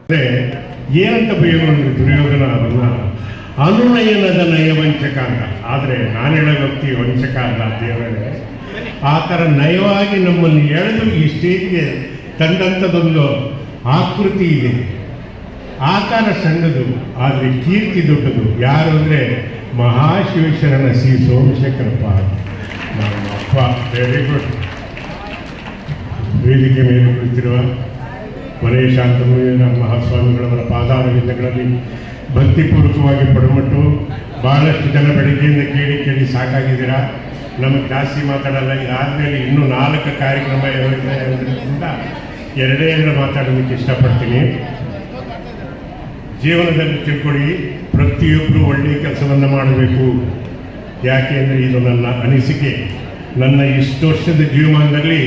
ಏನಂತ ಬೈಯೋದು ದುರ್ಯೋಧನ ಅವನ್ನ ಅನುನಯನದ ನಯವಂಚಕ ಅಂತ. ಆದರೆ ನಾನು ಹೇಳೋ ವ್ಯಕ್ತಿ ವಂಚಕ ಅಲ್ಲ, ದೇವರೇ ಆ ಥರ ನಯವಾಗಿ ನಮ್ಮನ್ನು ಎಳೆದು ಈ ಸ್ಟೇಜ್ಗೆ ತಂದಂಥದ್ದೊಂದು ಆಕೃತಿ ಇದೆ. ಆಕಾರ ಸಣ್ಣದು ಆದರೆ ಕೀರ್ತಿ ದೊಡ್ಡದು. ಯಾರು ಅಂದರೆ ಮಹಾಶಿವೇಶ್ವರನ ಸಿ ಸೋಮಶೇಖರಪ್ಪ, ನಮ್ಮ ಅಪ್ಪ. Very good. ವೇದಿಕೆ ಮೇಲೆ ಕುಳಿತಿರುವ ಮನೆಯ ಶಾಂತಮೂಲ ಮಹಾಸ್ವಾಮಿಗಳವರ ಪಾದಾರವಿಂದಗಳಲ್ಲಿ ಭಕ್ತಿಪೂರ್ವಕವಾಗಿ ಪಡಮಟ್ಟು ಬಹಳಷ್ಟು ಜನ ಬೆಳಗ್ಗೆಯಿಂದ ಕೇಳಿ ಸಾಕಾಗಿದ್ದೀರಾ. ನಮಗೆ ಜಾಸ್ತಿ ಮಾತಾಡಲ್ಲ. ಇದಾದಮೇಲೆ ಇನ್ನೂ 4 ಕಾರ್ಯಕ್ರಮ ಇರೋದ್ರಿಂದ 2 ಮಾತಾಡೋದಕ್ಕೆ ಇಷ್ಟಪಡ್ತೀನಿ. ಜೀವನದಲ್ಲಿ ತಿಳ್ಕೊಳ್ಳಿ, ಪ್ರತಿಯೊಬ್ಬರು ಒಳ್ಳೆಯ ಕೆಲಸವನ್ನು ಮಾಡಬೇಕು. ಯಾಕೆ ಅಂದರೆ ಇದು ನನ್ನ ಅನಿಸಿಕೆ. ನನ್ನ ಇಷ್ಟು ವರ್ಷದ ಜೀವಮಾನದಲ್ಲಿ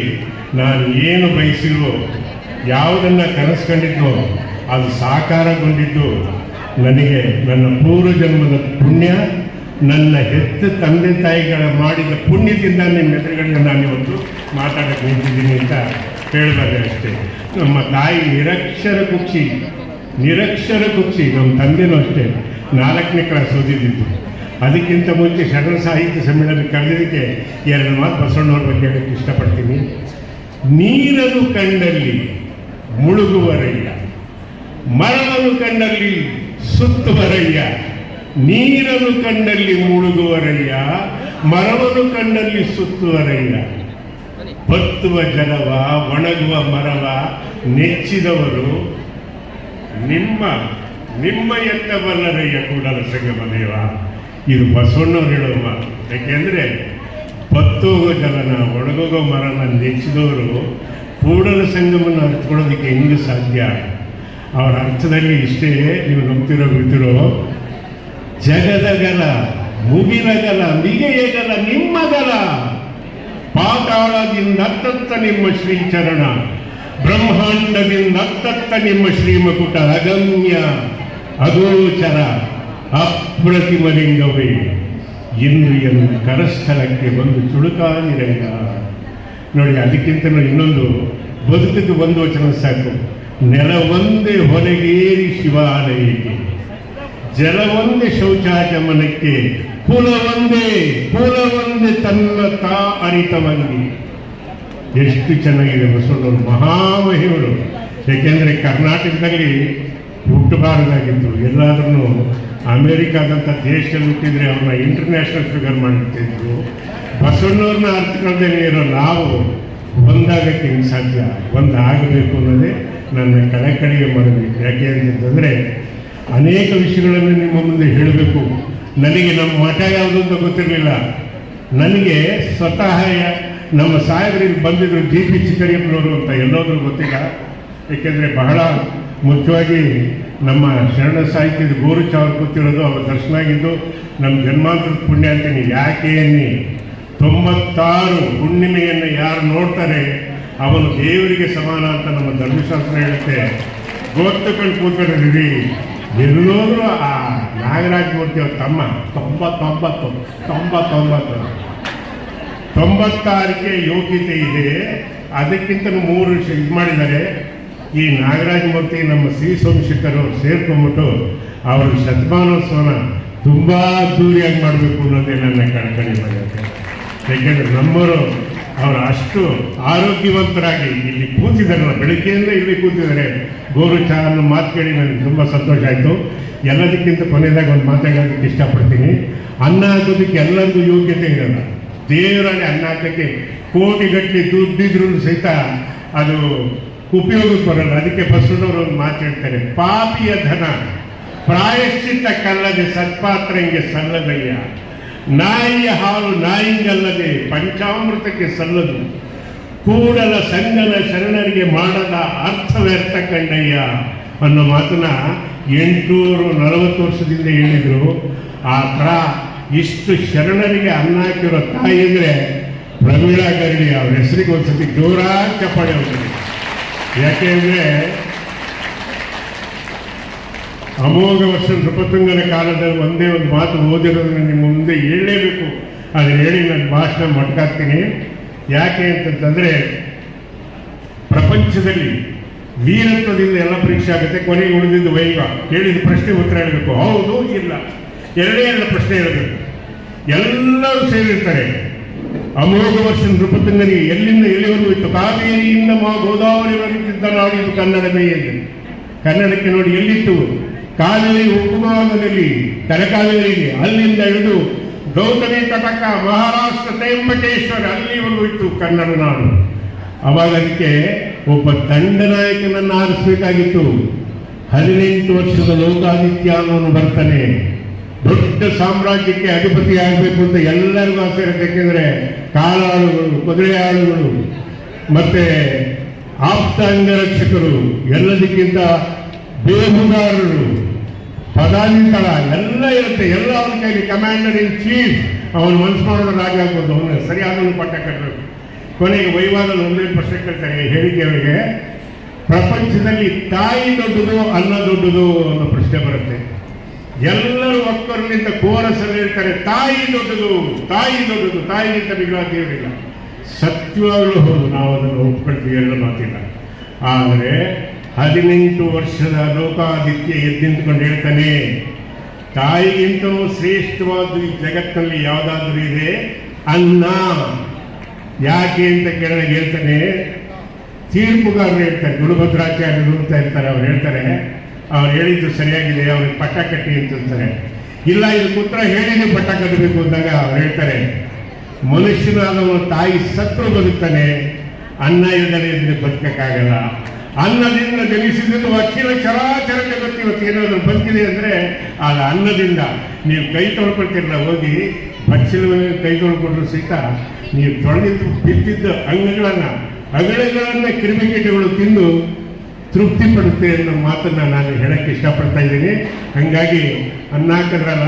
ನಾನು ಏನು ಬಯಸಿರೋ, ಯಾವುದನ್ನು ಕನಸ್ಕೊಂಡಿದ್ದೋ ಅದು ಸಾಕಾರಗೊಂಡಿದ್ದು ನನಗೆ ನನ್ನ ಪೂರ್ವಜನ್ಮದ ಪುಣ್ಯ, ನನ್ನ ಹೆತ್ತ ತಂದೆ ತಾಯಿಗಳ ಮಾಡಿದ ಪುಣ್ಯದಿಂದ ನಿಮ್ಮ ಎದುರುಗಡೆ ನಾನಿವತ್ತು ಮಾತಾಡಕ್ಕೆ ನಿಂತಿದ್ದೀನಿ ಅಂತ ಹೇಳಿದಾಗ ಅಷ್ಟೇ. ನಮ್ಮ ತಾಯಿ ನಿರಕ್ಷರ ಕುಕ್ಷಿ, ನಮ್ಮ ತಂದೆನೂ ಅಷ್ಟೇ 4ನೇ ಕ್ಲಾಸ್ ಓದಿದ್ದು. ಅದಕ್ಕಿಂತ ಮುಂಚೆ ಶರಣ ಸಾಹಿತ್ಯ ಸಮ್ಮೇಳನ ಕರೆದಿದ್ದಕ್ಕೆ 2 ಮಾತು ಬಸವಣ್ಣವ್ರ ಬಗ್ಗೆ ಹೇಳಕ್ಕೆ ಇಷ್ಟಪಡ್ತೀನಿ. ನೀರನ್ನು ಕಂಡಲ್ಲಿ ಮುಳುಗುವರಯ್ಯ, ಮರವನ್ನು ಕಂಡಲ್ಲಿ ಸುತ್ತುವರಯ್ಯ. ನೀರನ್ನು ಕಂಡಲ್ಲಿ ಮುಳುಗುವರಯ್ಯ, ಮರವನ್ನು ಕಂಡಲ್ಲಿ ಸುತ್ತುವರಯ್ಯ. ಬತ್ತುವ ಜಲವ, ಒಣಗುವ ಮರವ ನೆಚ್ಚಿದವರು ನಿಮ್ಮ ಎತ್ತಬಲ್ಲರಯ್ಯ ಕೂಡಲ ಸಂಗಮ ದೇವ. ಇದು ಬಸವಣ್ಣವ್ರು ಹೇಳೋ ಮಾತು. ಯಾಕೆಂದರೆ ಬತ್ತೋಗೋ ಜಲನ, ಒಣಗೋಗೋ ಮರನ ನೆಚ್ಚಿದವರು ಕೂಡಲ ಸಂಗಮನ ಅರ್ಥಕೊಳ್ಳೋದಕ್ಕೆ ಹೆಂಗೆ ಸಾಧ್ಯ? ಅವರ ಅರ್ಥದಲ್ಲಿ ಇಷ್ಟೇ, ನೀವು ನಂಬ್ತಿರೋ ಜಗದಗಲ, ಮುಗಿಲಗಲ, ಮಿಗೆಯಗಲ ನಿಮ್ಮಗಲ, ಪಾತಾಳದಿಂದ ಅತ್ತತ್ತ ನಿಮ್ಮ ಶ್ರೀಚರಣ, ಬ್ರಹ್ಮಾಂಡದಿಂದ ಅತ್ತತ್ತ ನಿಮ್ಮ ಶ್ರೀಮಕುಟ, ಅಗಮ್ಯ ಅಗೋಚರ ಅಪ್ರತಿಮಲಿಂಗವೇ ಇಂದ್ರಿಯನ್ನು ಕರಸ್ಥಳಕ್ಕೆ ಬಂದು ಚುಳುಕಾನಿರಯ್ಯ. ನೋಡಿ, ಅದಕ್ಕಿಂತಲೂ ಇನ್ನೊಂದು ಬದುಕಿದ್ದು ಒಂದು ವಚನ ಸಾಕು. ನೆಲವೊಂದೇ ಹೊರಗೇರಿ ಶಿವಾಲಯಕ್ಕೆ, ಜಲವೊಂದೇ ಶೌಚಾಚಮನಕ್ಕೆ, ಕುಲವೊಂದೇ ತನ್ನ ತಾ ಅರಿತವಂಗಿ. ಎಷ್ಟು ಚೆನ್ನಾಗಿದೆ ಬಸವಣ್ಣವರು, ಮಹಾಮಹಿಮರು. ಏಕೆಂದರೆ ಕರ್ನಾಟಕದಲ್ಲಿ ಹುಟ್ಟಬಾರದಾಗಿತ್ತು. ಎಲ್ಲಾದ್ರೂ ಅಮೇರಿಕಾದಂಥ ದೇಶದಲ್ಲಿ ಹುಟ್ಟಿದರೆ ಅವ್ರನ್ನ ಇಂಟರ್ನ್ಯಾಷನಲ್ ಫಿಗರ್ ಮಾಡಿರ್ತಿದ್ರು. ಬಸವಣ್ಣವ್ರನ್ನ ಅರ್ಥಕೊಳ್ಳದೇ ಇರೋ ನಾವು ಒಂದಾಗಕ್ಕೆ ಹೆಂಗೆ ಸಾಧ್ಯ? ಒಂದಾಗಬೇಕು ಅನ್ನೋದೇ ನನ್ನ ಕಳಕಳಿಯ ಮನವಿ. ಯಾಕೆ ಅಂತಂದರೆ ಅನೇಕ ವಿಷಯಗಳನ್ನು ನಿಮ್ಮ ಮುಂದೆ ಹೇಳಬೇಕು. ನನಗೆ ನಮ್ಮ ಮಠ ಯಾವುದು ಅಂತ ಗೊತ್ತಿರಲಿಲ್ಲ. ನನಗೆ ಸ್ವತಃ ನಮ್ಮ ಸಾಹೇಬರಿಗೆ ಬಂದಿದ್ರು GP ಚಿಕ್ಕರಿಯಪ್ಪನವರು ಅಂತ, ಎಲ್ಲೋದ್ರೂ ಗೊತ್ತಿಲ್ಲ. ಏಕೆಂದರೆ ಬಹಳ ಮುಖ್ಯವಾಗಿ ನಮ್ಮ ಶರಣ ಸಾಹಿತ್ಯದ ಗೋರುಚ ಅವ್ರು ಗೊತ್ತಿರೋದು, ಅವ್ರ ದರ್ಶನ ಆಗಿದ್ದು ನಮ್ಮ ಜನ್ಮಾಂತರದ ಪುಣ್ಯ ಅಂತೀನಿ. ಯಾಕೆ ಅನ್ನಿ, 96 ಹುಣ್ಣಿಮೆಯನ್ನು ಯಾರು ನೋಡ್ತಾರೆ ಅವನು ದೇವರಿಗೆ ಸಮಾನ ಅಂತ ನಮ್ಮ ಧರ್ಮಶಾಸ್ತ್ರ ಹೇಳುತ್ತೆ. ಗೊತ್ತುಕೊಂಡು ಕೂತ್ಕೊಂಡಿದ್ದೀವಿ. ಎಲ್ಲೋದ್ರು ಆ ನಾಗರಾಜ ಮೂರ್ತಿ ಅವ್ರ ತಮ್ಮ 96ಕ್ಕೆ ಯೋಗ್ಯತೆ ಇದೆ. ಅದಕ್ಕಿಂತ 3 ವರ್ಷ ಇದು ಮಾಡಿದ್ದಾರೆ. ಈ ನಾಗರಾಜ ಮೂರ್ತಿ ನಮ್ಮ ಸಿ ಸೋಮಶೇಖರ್ ಅವರು ಸೇರ್ಕೊಂಡ್ಬಿಟ್ಟು ಅವರ ಶತಮಾನೋತ್ಸವನ ತುಂಬ ಅದ್ದೂರಿಯಾಗಿ ಮಾಡಬೇಕು ಅನ್ನೋದೇ ನನ್ನ ಕಳಕಳಿ ಮಾಡುತ್ತೆ. ಯಾಕೆಂದರೆ ನಮ್ಮವರು ಅವರು ಅಷ್ಟು ಆರೋಗ್ಯವಂತರಾಗಿ ಇಲ್ಲಿ ಕೂತಿದ್ದಾರಲ್ಲ, ಬೆಳಗ್ಗೆಯಿಂದ ಇಲ್ಲಿ ಕೂತಿದ್ದಾರೆ. ಗೋರುಚ ಅನ್ನೋ ಮಾತು ಕೇಳಿ ನನಗೆ ತುಂಬ ಸಂತೋಷ ಆಯಿತು. ಎಲ್ಲದಕ್ಕಿಂತ ಕೊನೆಯದಾಗಿ ಒಂದು ಮಾತಾಡೋದಕ್ಕೆ ಇಷ್ಟಪಡ್ತೀನಿ. ಅನ್ನ ಹಾಕೋದಕ್ಕೆ ಎಲ್ಲರಿಗೂ ಯೋಗ್ಯತೆ ಇರಲ್ಲ. ದೇವರಲ್ಲಿ ಅನ್ನ ಹಾಕೋಕ್ಕೆ ಕೋಟಿಗಟ್ಟಲೆ ದುಡ್ಡಿದ್ರೂ ಸಹಿತ ಅದು ಉಪಯೋಗಕ್ಕೆ ಬರಲ್ಲ. ಅದಕ್ಕೆ ಬಸವಣ್ಣವರು ಒಂದು ಮಾತು ಹೇಳ್ತಾರೆ, ಪಾಪಿಯ ಧನ ಪ್ರಾಯಶ್ಚಿತ್ತ ಕಲ್ಲದೆ ಸತ್ಪಾತ್ರಂಗೆ ಸಲ್ಲದಯ್ಯ, ನಾಯಿಯ ಹಾಲು ನಾಯಿಗಲ್ಲದೆ ಪಂಚಾಮೃತಕ್ಕೆ ಸಲ್ಲದು, ಕೂಡಲ ಸಂಗನ ಶರಣರಿಗೆ ಮಾಡದ ಅರ್ಥ ವ್ಯರ್ಥ ಕಂಡಯ್ಯ ಅನ್ನೋ ಮಾತನ್ನ 840 ವರ್ಷದಿಂದ ಹೇಳಿದರು. ಆ ಥರ ಇಷ್ಟು ಶರಣರಿಗೆ ಅನ್ನ ಹಾಕಿರೋ ತಾಯಿ ಅಂದರೆ ಪ್ರಮೀಳಾ ಗರಡಿ. ಅವ್ರ ಹೆಸರಿಗೆ ಒಂದ್ಸತಿ ಜೋರಾಗಿ ಚಪ್ಪಾಳೆ ಹೋಗ್ತದೆ. ಯಾಕೆಂದರೆ ಅಮೋಘ ವರ್ಷ ನೃಪತುಂಗನ ಕಾಲದಲ್ಲಿ ಒಂದೇ ಒಂದು ಮಾತು ಓದಿರೋದನ್ನು ನಿಮ್ಮ ಮುಂದೆ ಹೇಳಲೇಬೇಕು. ಅದನ್ನು ಹೇಳಿ ನಾನು ಭಾಷಣ ಮೊಟಕಾಗ್ತೀನಿ. ಯಾಕೆ ಅಂತಂದರೆ ಪ್ರಪಂಚದಲ್ಲಿ ವೀರತ್ವದಿಂದ ಎಲ್ಲ ಪರೀಕ್ಷೆ ಆಗುತ್ತೆ. ಕೊನೆಗೆ ಉಳಿದಿದ್ದು ವೈವ, ಕೇಳಿದ ಪ್ರಶ್ನೆ ಉತ್ತರ ಹೇಳಬೇಕು, ಹೌದು ಇಲ್ಲ, ಎರಡು ಪ್ರಶ್ನೆ ಹೇಳಬೇಕು. ಎಲ್ಲರೂ ಸೇರಿರ್ತಾರೆ. ಅಮೋಘ ವರ್ಷ ನೃಪತುಂಗನಿಗೆ ಎಲ್ಲಿಂದ ಎಲ್ಲಿವರೆಗೂ ಇತ್ತು, ಕಾವೇರಿಯಿಂದ ಗೋದಾವರಿವರೆಗಿದ್ದ ನಾಡಿದ್ದು ಕನ್ನಡವೇ ಎಂದು. ಕನ್ನಡಕ್ಕೆ ನೋಡಿ ಎಲ್ಲಿತ್ತು, ಕಾವೇರಿ ಉಪಮಾನದಲ್ಲಿ ತಲಕಾವೇರಿಗೆ, ಅಲ್ಲಿಂದ ಹಿಡಿದು ಗೌತಮಿ ತಟಕ, ಮಹಾರಾಷ್ಟ್ರ ತ್ರ್ಯಂಬಕೇಶ್ವರ, ಅಲ್ಲಿವರೆಗೂ ಇತ್ತು ಕನ್ನಡ ನಾಡು. ಅವಾಗ ಅದಕ್ಕೆ ಒಬ್ಬ ದಂಡನಾಯಕನನ್ನು ಆರಿಸಬೇಕಾಗಿತ್ತು. 18 ವರ್ಷದ ಲೋಕಾದಿತ್ಯ ಅನ್ನೋನು ಬರ್ತಾನೆ. ದೊಡ್ಡ ಸಾಮ್ರಾಜ್ಯಕ್ಕೆ ಅಧಿಪತಿ ಆಗಬೇಕು ಅಂತ ಎಲ್ಲರಿಗೂ ಆಸೆ ಇರುತ್ತೆ. ಯಾಕೆಂದ್ರೆ ಕಾಲಾಳುಗಳು, ಕುದುರೆ ಆಳುಗಳು, ಮತ್ತೆ ಆಪ್ತ ಅಂಗರಕ್ಷಕರು, ಎಲ್ಲದಕ್ಕಿಂತ ಬೇಹುಗಾರರು, ಪದಾಧಿಕಾಳ ಎಲ್ಲ ಇರುತ್ತೆ. ಎಲ್ಲ ಅವನ ಕೈಲಿ ಕಮಾಂಡರ್ ಇನ್ ಚೀಫ್. ಅವನು ಮನಸ್ಸು ಮಾಡೋದು ರಾಜ ಆಗ್ಬೋದು, ಅವನು ಸರಿಯಾದವನು ಪಟ್ಟ ಕಟ್ಟಬೇಕು. ಕೊನೆಗೆ ವೈವಾದಲ್ಲಿ ಒಂದೇ ಪ್ರಶ್ನೆ ಕೇಳ್ತಾರೆ ಹೇಳಿಕೆ ಅವರಿಗೆ, ಪ್ರಪಂಚದಲ್ಲಿ ತಾಯಿ ದೊಡ್ಡದು ಅನ್ನ ದೊಡ್ಡದು ಅನ್ನೋ ಪ್ರಶ್ನೆ ಬರುತ್ತೆ. ಎಲ್ಲರೂ ಒಕ್ಕರಿನಿಂದ ಕೋರಸಲ್ಲಿ ಹೇಳ್ತಾರೆ ತಾಯಿ ದೊಡ್ಡದು, ತಾಯಿ ದೊಡ್ಡದು, ತಾಯಿಗಿಂತ ಬಿಗುಲಾದ ದೇವರಿಲ್ಲ. ಸತ್ಯವಾಗಲೂ ಹೌದು, ನಾವು ಅದನ್ನು ಒಪ್ಕೊಳ್ತೀವಿ, ಎಲ್ಲ ಮಾತಿಲ್ಲ. ಆದರೆ 18 ವರ್ಷದ ಲೋಕಾದಿತ್ಯ ಎದ್ದು ನಿಂತ್ಕೊಂಡು ಹೇಳ್ತಾನೆ, ತಾಯಿಗಿಂತಲೂ ಶ್ರೇಷ್ಠವಾದ ಈ ಜಗತ್ತಿನಲ್ಲಿ ಯಾವುದಾದ್ರೂ ಇದೆ, ಅನ್ನ. ಯಾಕೆ ಅಂತ ಕೇಳಿದಾಗ ಹೇಳ್ತಾನೆ, ತೀರ್ಪುಗಾರರು ಹೇಳ್ತಾರೆ, ಗುರುಭದ್ರಾಚಾರ್ಯರು ಅಂತ ಇರ್ತಾರೆ, ಅವ್ರು ಹೇಳ್ತಾರೆ ಅವ್ರು ಹೇಳಿದ್ದು ಸರಿಯಾಗಿದೆ, ಅವ್ರಿಗೆ ಪಟ್ಟ ಕಟ್ಟಿ ಅಂತಾರೆ. ಇಲ್ಲ, ಇದಕ್ಕೆ ಉತ್ತರ ಹೇಳಿನೇ ಪಟ್ಟ ಕಟ್ಟಬೇಕು ಅಂದಾಗ ಅವ್ರು ಹೇಳ್ತಾರೆ, ಮನುಷ್ಯನಾದವನು ತಾಯಿ ಸತ್ರು ಬದುಕ್ತಾನೆ, ಅನ್ನ ಇಲ್ಲದೆ ಇದ್ರೆ ಬದುಕಕ್ಕಾಗಲ್ಲ. ಅನ್ನದಿಂದ ಜನಿಸಿದ್ದು ಅಖಿಲ ಚರಾಚರ ಜಗತ್ತು ಇವತ್ತು ಏನಾದರೂ ಬದುಕಿದೆ ಅಂದರೆ ಆಗ ಅನ್ನದಿಂದ. ನೀವು ಕೈ ತೊಳ್ಕೊಳ್ತೀರಲ್ಲ, ಹೋಗಿ ಬಚ್ಚಿಲ ಕೈ ತೊಳ್ಕೊಂಡ್ರು ಸಹಿತ ನೀವು ತೊಳೆದಿದ್ದು ಬಿದ್ದಿದ್ದ ಅಗಳೆಗಳನ್ನು ಕ್ರಿಮಿಕೀಟಗಳು ತಿಂದು ತೃಪ್ತಿ ಪಡುತ್ತೆ ಅನ್ನೋ ಮಾತನ್ನು ನಾನು ಹೇಳಕ್ಕೆ ಇಷ್ಟಪಡ್ತಾ ಇದ್ದೀನಿ. ಹಾಗಾಗಿ ಅನ್ನ ಹಾಕಿದ್ರಲ್ಲ,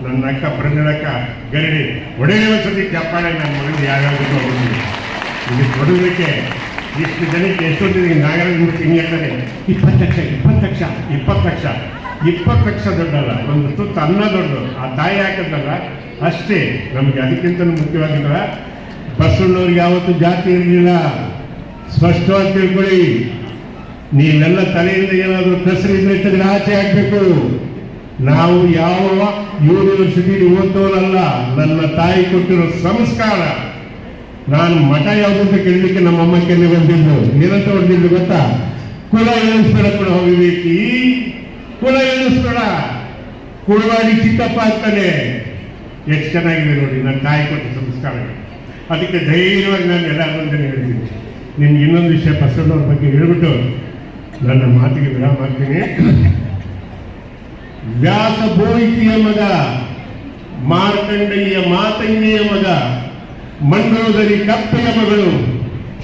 ನನ್ನ ಅಕ್ಕ ಪ್ರಜ್ಞಳಕ್ಕ ಗರಡಿ ಒಡೆಯ ಸತಿ ಚಪ್ಪಾಳೆ ನನ್ನ ಮಗನಿಗೆ ಯಾವ್ಯಾವ ಇದು ಕೊಡೋದಕ್ಕೆ ಇಷ್ಟು ಜನಕ್ಕೆ ಎಷ್ಟೊಂದಿಗೆ ನಾಗರಾಜ ಮೂರ್ತಿ ಹಿಂಗೆ ಹೇಳ್ತಾರೆ, 20 ಲಕ್ಷ ದೊಡ್ಡಲ್ಲ, ಒಂದು ತುತ್ತು ಅನ್ನ ದೊಡ್ಡದು. ಆ ತಾಯಿ ಹಾಕಿದ್ರಲ್ಲ ಅಷ್ಟೇ ನಮಗೆ, ಅದಕ್ಕಿಂತ ಮುಖ್ಯವಾಗಿಲ್ಲ. ಬಸವಣ್ಣವ್ರಿಗೆ ಯಾವತ್ತೂ ಜಾತಿ ಇರಲಿಲ್ಲ, ಸ್ಪಷ್ಟವಾಗಿ ತಿಳ್ಕೊಳ್ಳಿ. ನೀವೆಲ್ಲ ತಲೆಯಿಂದ ಏನಾದರೂ ಕಸರಿದ್ರೆ ತೆಗೆದು ಆಚೆ ಹಾಕಬೇಕು. ನಾವು ಯಾವ ಯೂನಿವರ್ಸಿಟಿಲಿ ಓದೋರಲ್ಲ, ನನ್ನ ತಾಯಿ ಕೊಟ್ಟಿರೋ ಸಂಸ್ಕಾರ. ನಾನು ಮಠ ಯಾವುದಂತ ಕೇಳಲಿಕ್ಕೆ ನಮ್ಮಮ್ಮ ಕೆನ್ನೆ ಬಂದಿದ್ದು, ಏನಂತ ಹೊಡೆದಿದ್ದು ಗೊತ್ತಾ? ಕುಲ ಎಣಿಸ್ಬೇಡ ಕೂಡ ಹೋಗಬೇಕು, ಕುಲ ಎಣಿಸ್ಬೇಡ, ಕುಳವಾಡಿ ಚಿಕ್ಕಪ್ಪ ಆಗ್ತಾನೆ. ಎಷ್ಟು ಚೆನ್ನಾಗಿದೆ ನೋಡಿ ನನ್ನ ತಾಯಿ ಕೊಟ್ಟ ಸಂಸ್ಕಾರಗಳು. ಅದಕ್ಕೆ ಧೈರ್ಯವಾಗಿ ನಾನು ಎಲ್ಲ ಬಂದೇ ಹೇಳ್ತೀನಿ. ನಿಮ್ಗೆ ಇನ್ನೊಂದು ವಿಷಯ ಬಸವಣ್ಣವ್ರ ಬಗ್ಗೆ ಹೇಳ್ಬಿಟ್ಟು ನನ್ನ ಮಾತಿಗೆ ವಿರಾಮ ಮಾಡ್ತೀನಿ. ವ್ಯಾಸ ಬೋಯಿತಿಯ ಮಗ, ಮಾರ್ಕಂಡೆಯ ಮಾತಂಗಿಯ ಮಗ, ಮಂಡೋದರಿ ಕಪ್ಪೆಯ ಮಗಳು,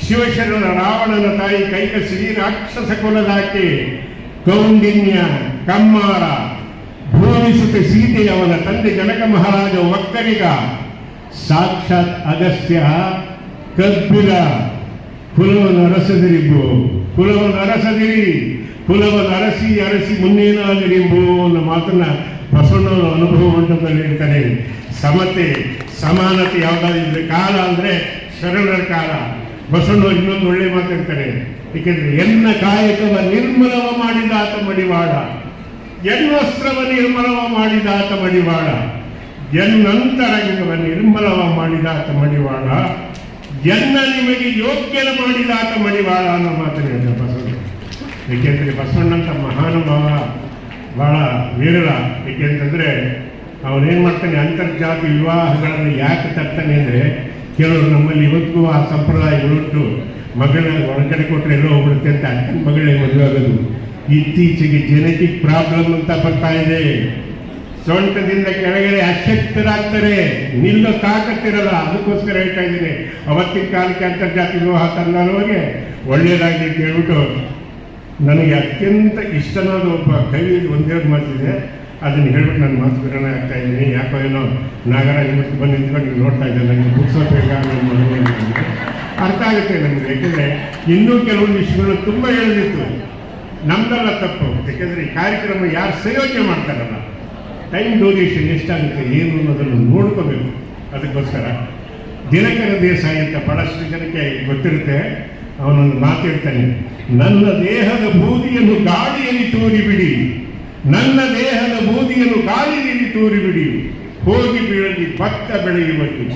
ಶಿವಶರಣ ರಾವಣನ ತಾಯಿ ಕೈಕಸಿ, ರಾಕ್ಷಸ ಕುಲದಾಕೆ, ಕೌಂಡಿನ್ಯ, ಕಮ್ಮಾರ, ಭೂಮಿಸುತ್ತ ಸೀತೆ, ಅವನ ತಂದೆ ಜನಕ ಮಹಾರಾಜ ಒಕ್ಕಲಿಗ, ಸಾಕ್ಷಾತ್ ಅಗಸ್ತ್ಯ, ಕಬ್ಬಿಲ, ಕುಲವನ್ನು ಅರಸಿ ಮುನ್ನೇನಾಗಲಿಂಬು ಅನ್ನೋ ಮಾತನ್ನ ಬಸವಣ್ಣವರ ಅನುಭವ ಮಂಟಪದಲ್ಲಿ ಹೇಳ್ತಾರೆ. ಸಮತೆ ಸಮಾನತೆ ಯಾವುದಾದ್ರೆ ಕಾಲ ಅಂದರೆ ಶರಣರ ಕಾಲ. ಬಸವಣ್ಣವ್ರು ಇನ್ನೊಂದು ಒಳ್ಳೆ ಮಾತಾಡ್ತಾರೆ, ಏಕೆಂದರೆ ಎನ್ನ ಕಾಯಕವ ನಿರ್ಮಲವ ಮಾಡಿದಾತ ಮಡಿವಾಳ, ಎನ್ನಸ್ತ್ರವ ನಿರ್ಮಲವ ಮಾಡಿದಾತ ಮಡಿವಾಳ, ಎನ್ನಂತರಂಗವ ನಿರ್ಮಲವ ಮಾಡಿದಾತ ಮಡಿವಾಳ, ಎನ್ನ ನಿಮಗೆ ಯೋಗ್ಯನ ಮಾಡಿದಾತ ಮಡಿವಾಳ ಅನ್ನೋ ಮಾತನ್ನು ಹೇಳ್ತಾರೆ ಬಸವಣ್ಣ. ಏಕೆಂದರೆ ಬಸವಣ್ಣಂತ ಮಹಾನುಭಾವ ಭಾಳ ವಿರಳ. ಏಕೆಂತಂದರೆ ಅವನೇನು ಮಾಡ್ತಾನೆ, ಅಂತರ್ಜಾತಿ ವಿವಾಹಗಳನ್ನು ಯಾಕೆ ತರ್ತಾನೆ ಅಂದರೆ, ಕೆಲವರು ನಮ್ಮಲ್ಲಿ ಇವತ್ತಿಗೂ ಆ ಸಂಪ್ರದಾಯಗಳುಂಟು. ಮಗಳನ್ನ ಹೊರಗಡೆ ಕೊಟ್ಟರೆ ಎಲ್ಲೋ ಹೋಗ್ಬಿಡುತ್ತೆ ಅಂತ ಅಕ್ಕನ ಮಗಳೇ ಮದುವೆ ಆಗೋದು. ಇತ್ತೀಚೆಗೆ ಜೆನೆಟಿಕ್ ಪ್ರಾಬ್ಲಮ್ ಅಂತ ಬರ್ತಾ ಇದೆ. ಸೊಂಟದಿಂದ ಕೆಳಗಡೆ ಅಶಕ್ತರಾಗ್ತಾರೆ, ನಿಲ್ಲೋ ತಾಕತ್ತಿರಲ್ಲ. ಅದಕ್ಕೋಸ್ಕರ ಹೇಳ್ತಾ ಇದ್ದೀನಿ, ಅವತ್ತಿನ ಕಾಲಕ್ಕೆ ಅಂತರ್ಜಾತಿ ವಿವಾಹ ತಂದವರಿಗೆ ಒಳ್ಳೆಯದಾಗಲಿ ಅಂತ ಹೇಳ್ಬಿಟ್ಟು, ನನಗೆ ಅತ್ಯಂತ ಇಷ್ಟನಾದ ಒಬ್ಬ ಕವಿ ಒಂದೆರಡು ಮಾತಿದೆ, ಅದನ್ನು ಹೇಳ್ಬಿಟ್ಟು ನಾನು ಮಾತು ವಿರಣ ಆಗ್ತಾ ಇದ್ದೀನಿ. ಯಾಕೋ ಏನೋ ನಾಗರಾಜ ಮೂರ್ತಿ ಬಂದು ನಿಂತ್ಕೊಂಡು ನೀವು ನೋಡ್ತಾ ಇದ್ದೆ, ನನಗೆ ಮುಗಿಸೋಬೇಕಾ ಅರ್ಥ ಆಗುತ್ತೆ ನನಗೆ. ಯಾಕೆಂದರೆ ಇನ್ನೂ ಕೆಲವೊಂದು ವಿಷಯಗಳು ತುಂಬ ಹೇಳಿದಿತ್ತು. ನಮ್ದೆಲ್ಲ ತಪ್ಪು, ಯಾಕೆಂದರೆ ಈ ಕಾರ್ಯಕ್ರಮ ಯಾರು ಸಂಯೋಜನೆ ಮಾಡ್ತಾರಲ್ಲ, ಟೈಮ್ ಡ್ಯೂರೇಷನ್ ಎಷ್ಟಾಗುತ್ತೆ ಏನು ಅನ್ನೋದನ್ನು ನೋಡ್ಕೋಬೇಕು. ಅದಕ್ಕೋಸ್ಕರ ದಿನಕರ ದೇಸಾಯಿ ಅಂತ ಭಾಳಷ್ಟು ಜನಕ್ಕೆ ಗೊತ್ತಿರುತ್ತೆ. ಅವನೊಂದು ಮಾತಾಡ್ತಾನೆ, ನನ್ನ ದೇಹದ ಬೂದಿಯನ್ನು ಗಾಳಿಯಲ್ಲಿ ತೂರಿಬಿಡಿ, ನನ್ನ ದೇಹದ ಬೂದಿಯನ್ನು ಗಾಳಿಯಲ್ಲಿ ತೂರಿಬಿಡಿ, ಹೋಗಿ ಬೀಳಲಿ ಭತ್ತ ಬೆಳೆಯುವಲ್ಲಿ.